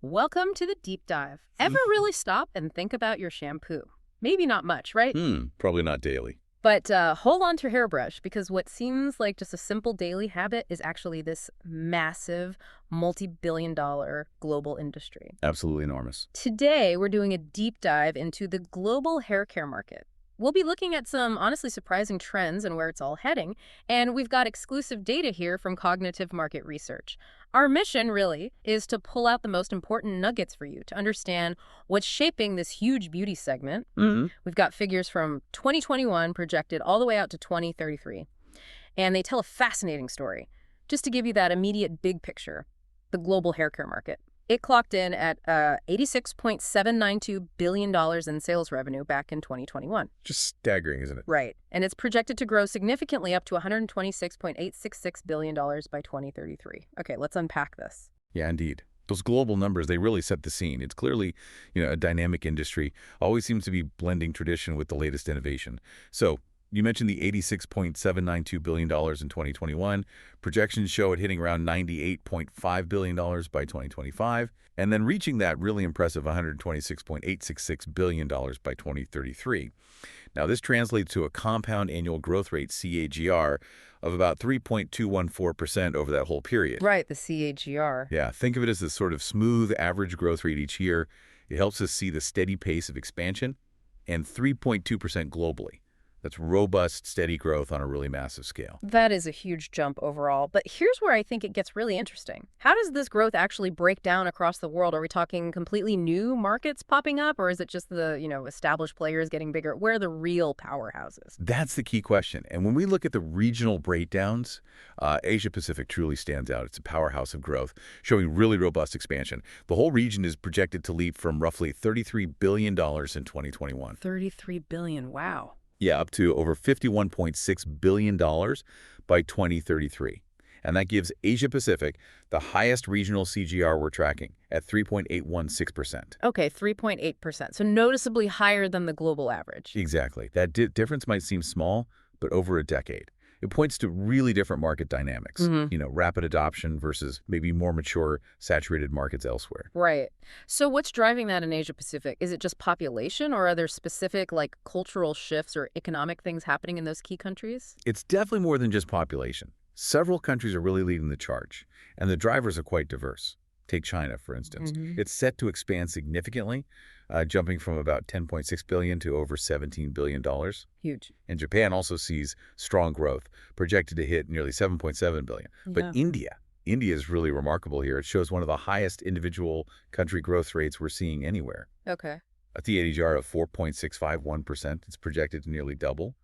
Welcome to the deep dive. Ever really stop and think about your shampoo? Maybe not much, right? Probably not daily. But hold on to your hairbrush because what seems like just a simple daily habit is actually this massive, multi-billion-dollar global industry. Absolutely enormous. Today, we're doing a deep dive into the global hair care market. We'll be looking at some honestly surprising trends and where it's all heading, and we've got exclusive data here from Cognitive Market Research. Our mission, really, is to pull out the most important nuggets for you to understand what's shaping this huge beauty segment. We've got figures from 2021 projected all the way out to 2033, and they tell a fascinating story. Just to give you that immediate big picture, the global hair care market. It clocked in at $86.792 billion in sales revenue back in 2021. Just staggering, isn't it? Right. And it's projected to grow significantly up to $126.866 billion by 2033. Okay, let's unpack this. Yeah, indeed. Those global numbers, they really set the scene. It's clearly, a dynamic industry. Always seems to be blending tradition with the latest innovation. So you mentioned the $86.792 billion in 2021. Projections show it hitting around $98.5 billion by 2025, and then reaching that really impressive $126.866 billion by 2033. Now, this translates to a compound annual growth rate, CAGR, of about 3.214% over that whole period. Right, the CAGR. Yeah, think of it as this sort of smooth average growth rate each year. It helps us see the steady pace of expansion, and 3.2% globally. That's robust, steady growth on a really massive scale. That is a huge jump overall. But here's where I think it gets really interesting. How does this growth actually break down across the world? Are we talking completely new markets popping up, or is it just the, established players getting bigger? Where are the real powerhouses? That's the key question. And when we look at the regional breakdowns, Asia-Pacific truly stands out. It's a powerhouse of growth, showing really robust expansion. The whole region is projected to leap from roughly $33 billion in 2021. $33 billion, wow. Yeah, up to over $51.6 billion by 2033. And that gives Asia-Pacific the highest regional CGR we're tracking at 3.816%. Okay, 3.8%. So noticeably higher than the global average. Exactly. That difference might seem small, but over a decade. It points to really different market dynamics, rapid adoption versus maybe more mature, saturated markets elsewhere. Right. So what's driving that in Asia Pacific? Is it just population, or are there specific cultural shifts or economic things happening in those key countries? It's definitely more than just population. Several countries are really leading the charge, and the drivers are quite diverse. Take China, for instance. It's set to expand significantly, jumping from about $10.6 billion to over $17 billion. Huge. And Japan also sees strong growth, projected to hit nearly $7.7 billion. But India is really remarkable here. It shows one of the highest individual country growth rates we're seeing anywhere. Okay. A CAGR of 4.651%. It's projected to nearly double,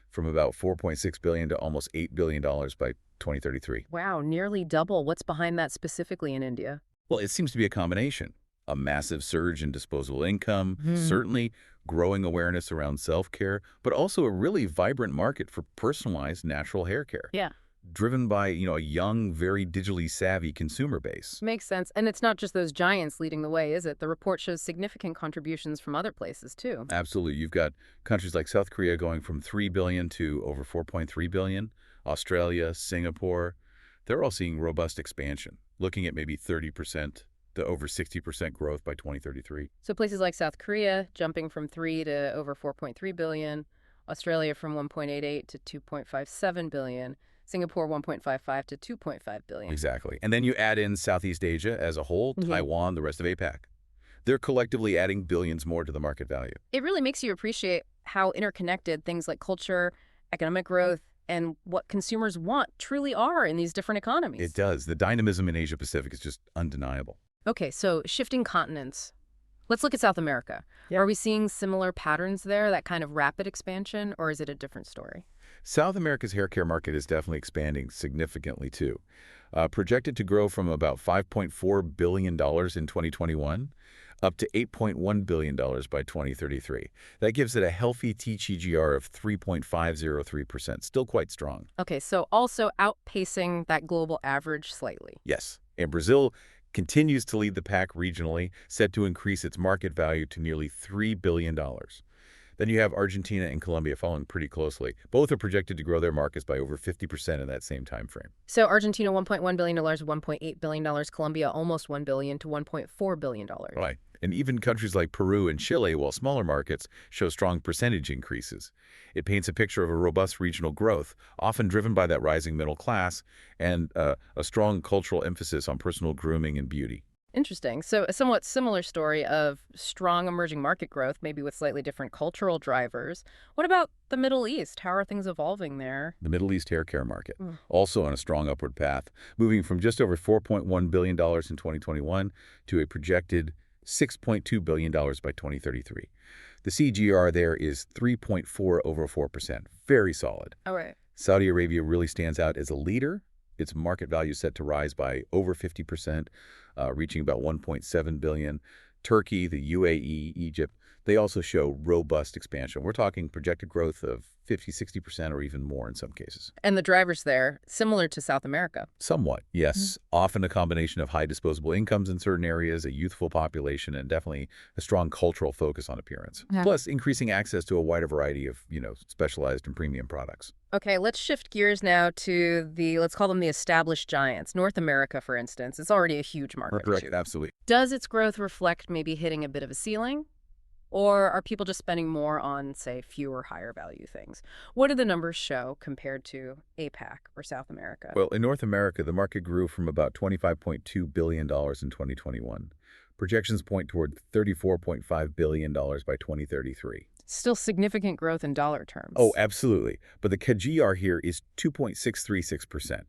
from about $4.6 billion to almost $8 billion by 2033. Wow, nearly double. What's behind that specifically in India? Well, it seems to be a combination. A massive surge in disposable income, certainly growing awareness around self-care, but also a really vibrant market for personalized natural hair care. Yeah. Driven by, a young, very digitally savvy consumer base. Makes sense. And it's not just those giants leading the way, is it? The report shows significant contributions from other places, too. Absolutely. You've got countries like South Korea going from $3 billion to over $4.3 billion. Australia, Singapore, they're all seeing robust expansion, looking at maybe 30% to over 60% growth by 2033. So places like South Korea jumping from 3 to over 4.3 billion, Australia from 1.88 to 2.57 billion, Singapore 1.55 to 2.5 billion. Exactly. And then you add in Southeast Asia as a whole, Taiwan, the rest of APAC. They're collectively adding billions more to the market value. It really makes you appreciate how interconnected things like culture, economic growth, and what consumers want truly are in these different economies. It does. The dynamism in Asia-Pacific is just undeniable. Okay, so shifting continents. Let's look at South America. Yeah. Are we seeing similar patterns there, that kind of rapid expansion, or is it a different story? South America's hair care market is definitely expanding significantly, too. Projected to grow from about $5.4 billion in 2021 up to $8.1 billion by 2033. That gives it a healthy TGR of 3.503%, still quite strong. Okay, so also outpacing that global average slightly. Yes, and Brazil continues to lead the pack regionally, set to increase its market value to nearly $3 billion. Then you have Argentina and Colombia following pretty closely. Both are projected to grow their markets by over 50% in that same time frame. So Argentina, $1.1 billion, $1.8 billion. Colombia, almost $1 billion to $1.4 billion. Right. And even countries like Peru and Chile, while smaller markets, show strong percentage increases. It paints a picture of a robust regional growth, often driven by that rising middle class and a strong cultural emphasis on personal grooming and beauty. Interesting. So a somewhat similar story of strong emerging market growth, maybe with slightly different cultural drivers. What about the Middle East? How are things evolving there? The Middle East hair care market, Mm. also on a strong upward path, moving from just over $4.1 billion in 2021 to a projected $6.2 billion by 2033. The CGR there is 3.4 over 4%. Very solid. All right. Saudi Arabia really stands out as a leader. Its market value set to rise by over 50%, reaching about $1.7 billion. Turkey, the UAE, Egypt, they also show robust expansion. We're talking projected growth of 50, 60% or even more in some cases. And the drivers there, similar to South America. Somewhat, yes. Often a combination of high disposable incomes in certain areas, a youthful population, and definitely a strong cultural focus on appearance. Yeah. Plus, increasing access to a wider variety of, specialized and premium products. Okay, let's shift gears now to let's call them the established giants. North America, for instance, it's already a huge market. Correct, absolutely. Does its growth reflect maybe hitting a bit of a ceiling? Or are people just spending more on, say, fewer higher value things? What do the numbers show compared to APAC or South America? Well, in North America, the market grew from about $25.2 billion in 2021. Projections point toward $34.5 billion by 2033. Still significant growth in dollar terms. Oh, absolutely. But the CAGR here is 2.636%.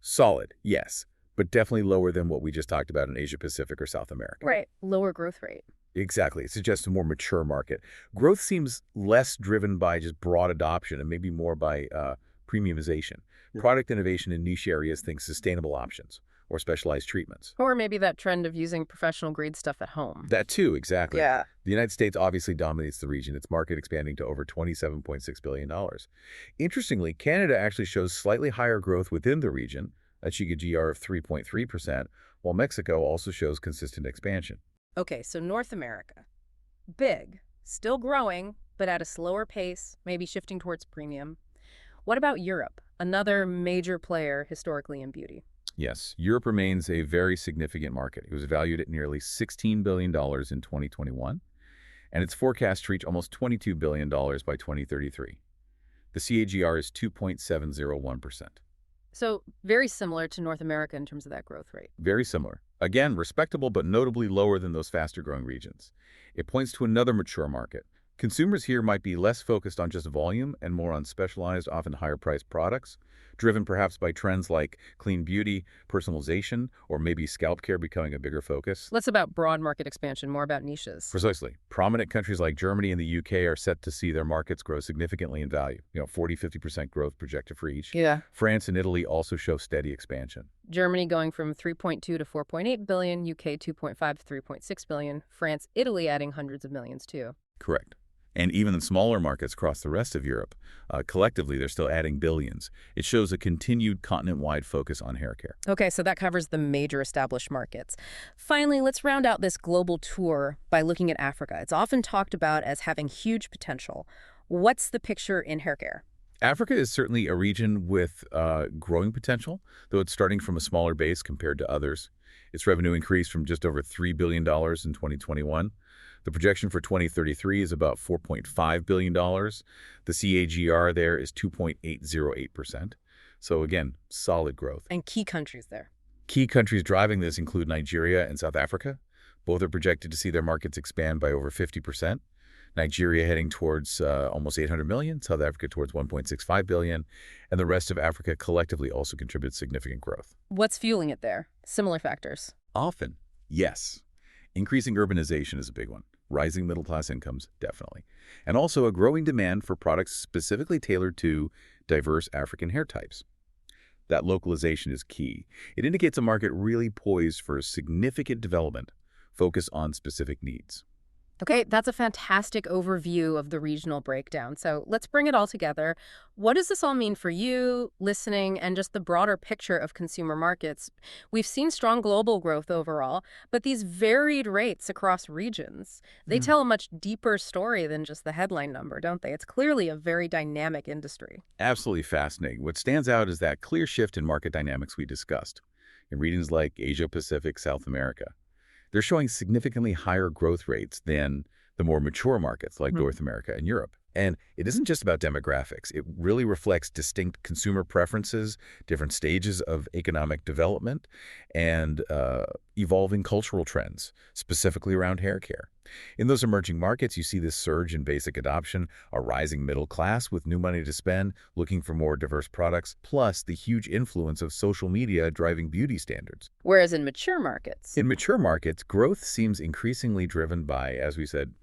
Solid, yes, but definitely lower than what we just talked about in Asia Pacific or South America. Right, lower growth rate. Exactly. It suggests a more mature market. Growth seems less driven by just broad adoption and maybe more by premiumization. Product innovation in niche areas, think sustainable options or specialized treatments. Or maybe that trend of using professional grade stuff at home. That too, exactly. Yeah. The United States obviously dominates the region, its market expanding to over $27.6 billion. Interestingly, Canada actually shows slightly higher growth within the region, a CAGR of 3.3%, while Mexico also shows consistent expansion. Okay, so North America. Big, still growing, but at a slower pace, maybe shifting towards premium. What about Europe, another major player historically in beauty? Yes, Europe remains a very significant market. It was valued at nearly $16 billion in 2021, and it's forecast to reach almost $22 billion by 2033. The CAGR is 2.701%. So very similar to North America in terms of that growth rate. Very similar. Again, respectable but notably lower than those faster-growing regions. It points to another mature market. Consumers here might be less focused on just volume and more on specialized, often higher-priced products, driven perhaps by trends like clean beauty, personalization, or maybe scalp care becoming a bigger focus. Less about broad market expansion, more about niches. Precisely. Prominent countries like Germany and the UK are set to see their markets grow significantly in value. 40, 50% growth projected for each. Yeah. France and Italy also show steady expansion. Germany going from 3.2 to 4.8 billion, UK 2.5 to 3.6 billion, France, Italy adding hundreds of millions too. Correct. And even in smaller markets across the rest of Europe, collectively, they're still adding billions. It shows a continued continent-wide focus on hair care. Okay, so that covers the major established markets. Finally, let's round out this global tour by looking at Africa. It's often talked about as having huge potential. What's the picture in hair care? Africa is certainly a region with growing potential, though it's starting from a smaller base compared to others. Its revenue increased from just over $3 billion in 2021. The projection for 2033 is about $4.5 billion. The CAGR there is 2.808%. So again, solid growth. And key countries there. Key countries driving this include Nigeria and South Africa. Both are projected to see their markets expand by over 50%. Nigeria heading towards almost 800 million, South Africa towards 1.65 billion, and the rest of Africa collectively also contributes significant growth. What's fueling it there? Similar factors. Often, yes. Increasing urbanization is a big one. Rising middle-class incomes, definitely. And also a growing demand for products specifically tailored to diverse African hair types. That localization is key. It indicates a market really poised for significant development, focused on specific needs. Okay, that's a fantastic overview of the regional breakdown. So let's bring it all together. What does this all mean for you, listening, and just the broader picture of consumer markets? We've seen strong global growth overall, but these varied rates across regions, they Yeah. tell a much deeper story than just the headline number, don't they? It's clearly a very dynamic industry. Absolutely fascinating. What stands out is that clear shift in market dynamics we discussed. In regions like Asia Pacific, South America, they're showing significantly higher growth rates than the more mature markets like Mhm. North America and Europe. And it isn't just about demographics. It really reflects distinct consumer preferences, different stages of economic development, and evolving cultural trends, specifically around hair care. In those emerging markets, you see this surge in basic adoption, a rising middle class with new money to spend, looking for more diverse products, plus the huge influence of social media driving beauty standards. Whereas in mature markets, In mature markets, growth seems increasingly driven by, as we said,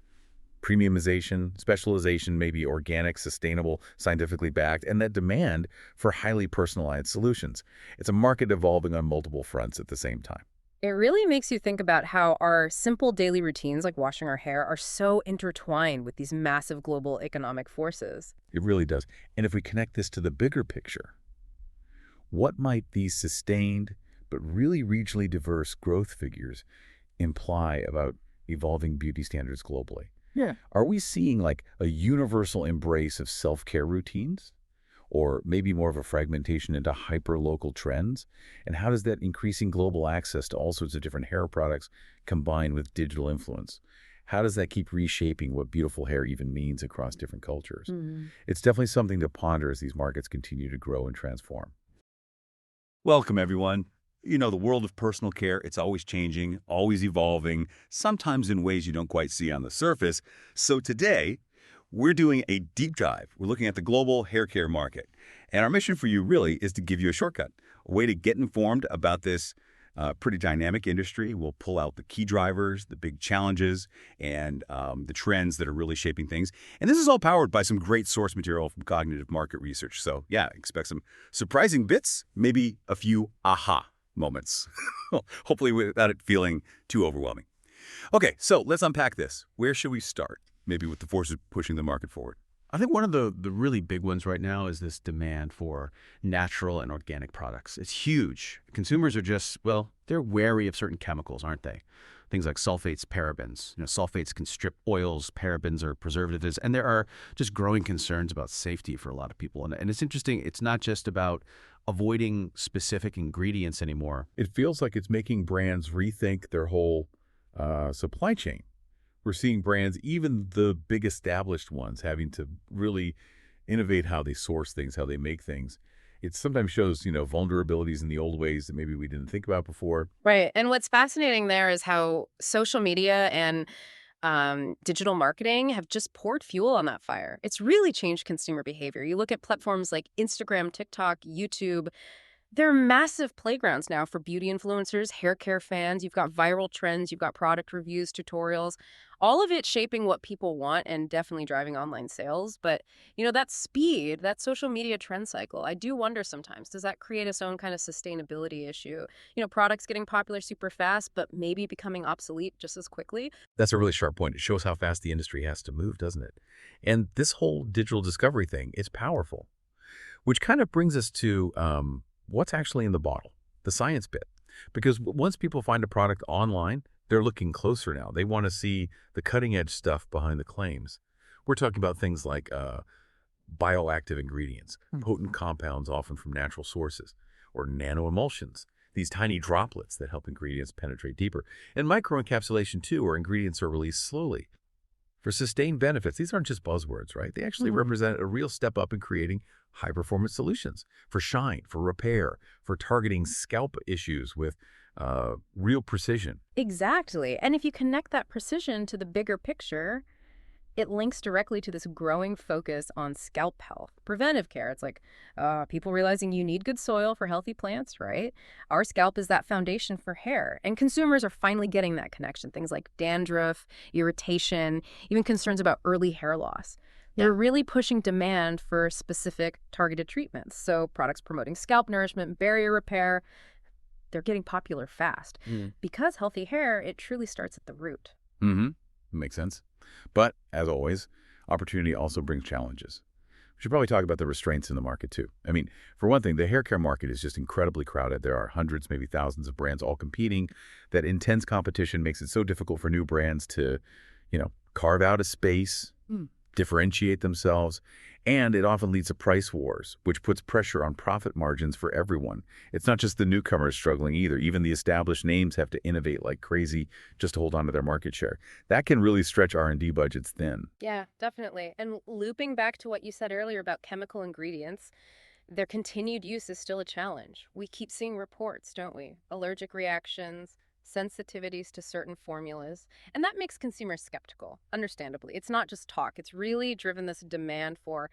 premiumization, specialization, maybe organic, sustainable, scientifically backed, and that demand for highly personalized solutions. It's a market evolving on multiple fronts at the same time. it really makes you think about how our simple daily routines, like washing our hair, are so intertwined with these massive global economic forces. It really does. And if we connect this to the bigger picture, what might these sustained but really regionally diverse growth figures imply about evolving beauty standards globally? Yeah. Are we seeing like a universal embrace of self-care routines? Or maybe more of a fragmentation into hyper-local trends? And how does that increasing global access to all sorts of different hair products combine with digital influence? How does that keep reshaping what beautiful hair even means across different cultures? It's definitely something to ponder as these markets continue to grow and transform. Welcome, everyone. The world of personal care, it's always changing, always evolving, sometimes in ways you don't quite see on the surface. So today, we're doing a deep dive. We're looking at the global hair care market. And our mission for you really is to give you a shortcut, a way to get informed about this pretty dynamic industry. We'll pull out the key drivers, the big challenges, and the trends that are really shaping things. And this is all powered by some great source material from Cognitive Market Research. So yeah, expect some surprising bits, maybe a few aha moments, hopefully without it feeling too overwhelming. Okay, so let's unpack this. Where should we start? Maybe with the forces pushing the market forward. I think one of the really big ones right now is this demand for natural and organic products. It's huge. Consumers are just, well, they're wary of certain chemicals, aren't they? Things like sulfates, parabens. Sulfates can strip oils, parabens are preservatives, and there are just growing concerns about safety for a lot of people. And it's interesting, it's not just about avoiding specific ingredients anymore. It feels like it's making brands rethink their whole supply chain. We're seeing brands, even the big established ones, having to really innovate how they source things, how they make things. It sometimes shows, vulnerabilities in the old ways that maybe we didn't think about before. Right. And what's fascinating there is how social media and digital marketing have just poured fuel on that fire. It's really changed consumer behavior. You look at platforms like Instagram, TikTok, YouTube. They're massive playgrounds now for beauty influencers, hair care fans. You've got viral trends, you've got product reviews, tutorials, all of it shaping what people want and definitely driving online sales. But, that speed, that social media trend cycle, I do wonder sometimes, does that create its own kind of sustainability issue? Products getting popular super fast, but maybe becoming obsolete just as quickly? That's a really sharp point. It shows how fast the industry has to move, doesn't it? And this whole digital discovery thing is powerful, which kind of brings us to what's actually in the bottle, the science bit. Because once people find a product online, they're looking closer now. They want to see the cutting edge stuff behind the claims. We're talking about things like bioactive ingredients, potent compounds often from natural sources, or nanoemulsions, these tiny droplets that help ingredients penetrate deeper. And microencapsulation too, where ingredients are released slowly. For sustained benefits, these aren't just buzzwords, right? They actually represent a real step up in creating high-performance solutions for shine, for repair, for targeting scalp issues with real precision. Exactly. And if you connect that precision to the bigger picture, it links directly to this growing focus on scalp health, preventive care. It's like people realizing you need good soil for healthy plants, right? Our scalp is that foundation for hair. And consumers are finally getting that connection. Things like dandruff, irritation, even concerns about early hair loss. They're really pushing demand for specific targeted treatments. So products promoting scalp nourishment, barrier repair, they're getting popular fast. Because healthy hair, it truly starts at the root. Mm-hmm. Makes sense. But, as always, opportunity also brings challenges. We should probably talk about the restraints in the market, too. I mean, for one thing, the hair care market is just incredibly crowded. There are hundreds, maybe thousands of brands all competing. That intense competition makes it so difficult for new brands to, carve out a space, differentiate themselves, and it often leads to price wars, which puts pressure on profit margins for everyone. It's not just the newcomers struggling either. Even the established names have to innovate like crazy just to hold on to their market share. That can really stretch R&D budgets thin. Yeah, definitely. And looping back to what you said earlier about chemical ingredients, their continued use is still a challenge. We keep seeing reports, don't we? Allergic reactions, sensitivities to certain formulas, and that makes consumers skeptical, understandably. It's not just talk. It's really driven this demand for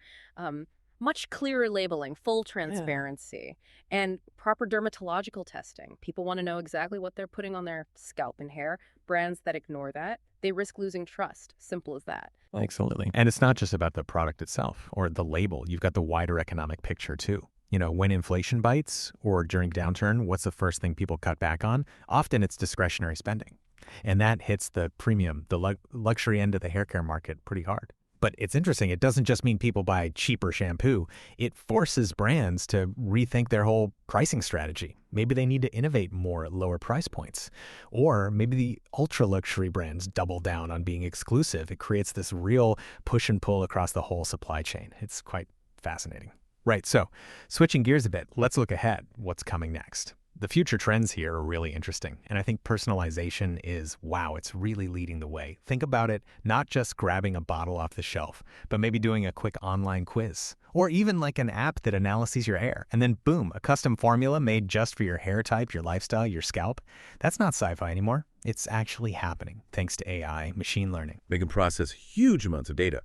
much clearer labeling, full transparency, and proper dermatological testing. People want to know exactly what they're putting on their scalp and hair. Brands that ignore that, they risk losing trust. Simple as that. Absolutely. And it's not just about the product itself or the label. You've got the wider economic picture too. When inflation bites or during downturn, what's the first thing people cut back on? Often it's discretionary spending. And that hits the premium, the luxury end of the hair care market pretty hard. But it's interesting. It doesn't just mean people buy cheaper shampoo. It forces brands to rethink their whole pricing strategy. Maybe they need to innovate more at lower price points. Or maybe the ultra-luxury brands double down on being exclusive. It creates this real push and pull across the whole supply chain. It's quite fascinating. Right, so switching gears a bit, let's look ahead. What's coming next? The future trends here are really interesting, and I think personalization is, wow, it's really leading the way. Think about it, not just grabbing a bottle off the shelf, but maybe doing a quick online quiz, or even like an app that analyzes your hair, and then boom, a custom formula made just for your hair type, your lifestyle, your scalp. That's not sci-fi anymore. It's actually happening, thanks to AI, machine learning. They can process huge amounts of data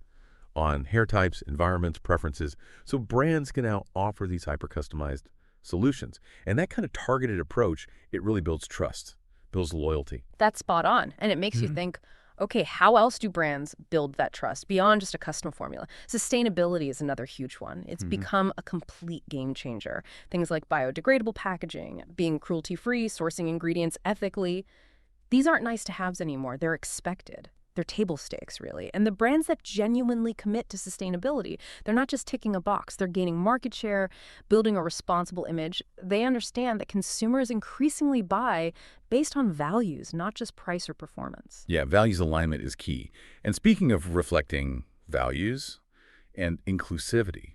on hair types, environments, preferences, so brands can now offer these hyper-customized solutions. And that kind of targeted approach, it really builds trust, builds loyalty. That's spot on. And it makes you think, okay, how else do brands build that trust beyond just a custom formula? Sustainability is another huge one. It's become a complete game changer. Things like biodegradable packaging, being cruelty-free, sourcing ingredients ethically. These aren't nice to haves anymore. They're expected. They're table stakes, really. And the brands that genuinely commit to sustainability, they're not just ticking a box. They're gaining market share, building a responsible image. They understand that consumers increasingly buy based on values, not just price or performance. Yeah, values alignment is key. And speaking of reflecting values and inclusivity,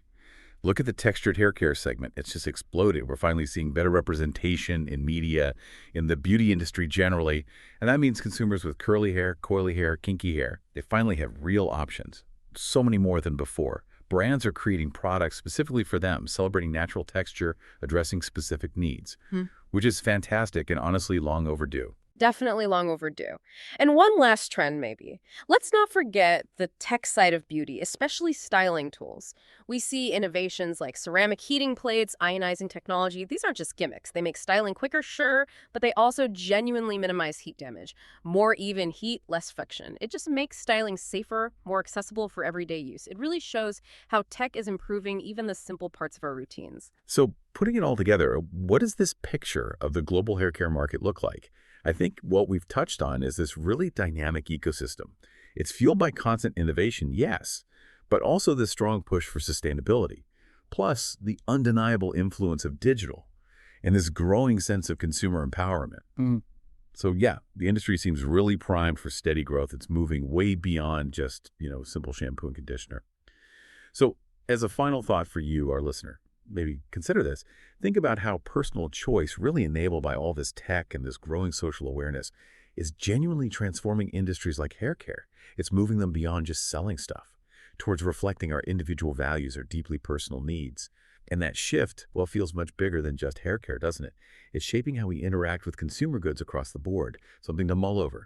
look at the textured hair care segment. It's just exploded. We're finally seeing better representation in media, in the beauty industry generally. And that means consumers with curly hair, coily hair, kinky hair, they finally have real options. So many more than before. Brands are creating products specifically for them, celebrating natural texture, addressing specific needs, which is fantastic and honestly long overdue. Definitely long overdue. And one last trend, maybe. Let's not forget the tech side of beauty, especially styling tools. We see innovations like ceramic heating plates, ionizing technology. These aren't just gimmicks. They make styling quicker, sure, but they also genuinely minimize heat damage. More even heat, less friction. It just makes styling safer, more accessible for everyday use. It really shows how tech is improving even the simple parts of our routines. So putting it all together, what does this picture of the global hair care market look like? I think what we've touched on is this really dynamic ecosystem. It's fueled by constant innovation, yes, but also this strong push for sustainability, plus the undeniable influence of digital and this growing sense of consumer empowerment. So yeah, the industry seems really primed for steady growth. It's moving way beyond just, simple shampoo and conditioner. So as a final thought for you, our listener, maybe consider this. Think about how personal choice, really enabled by all this tech and this growing social awareness, is genuinely transforming industries like hair care. It's moving them beyond just selling stuff, towards reflecting our individual values or deeply personal needs. And that shift, well, feels much bigger than just hair care, doesn't it? It's shaping how we interact with consumer goods across the board, something to mull over.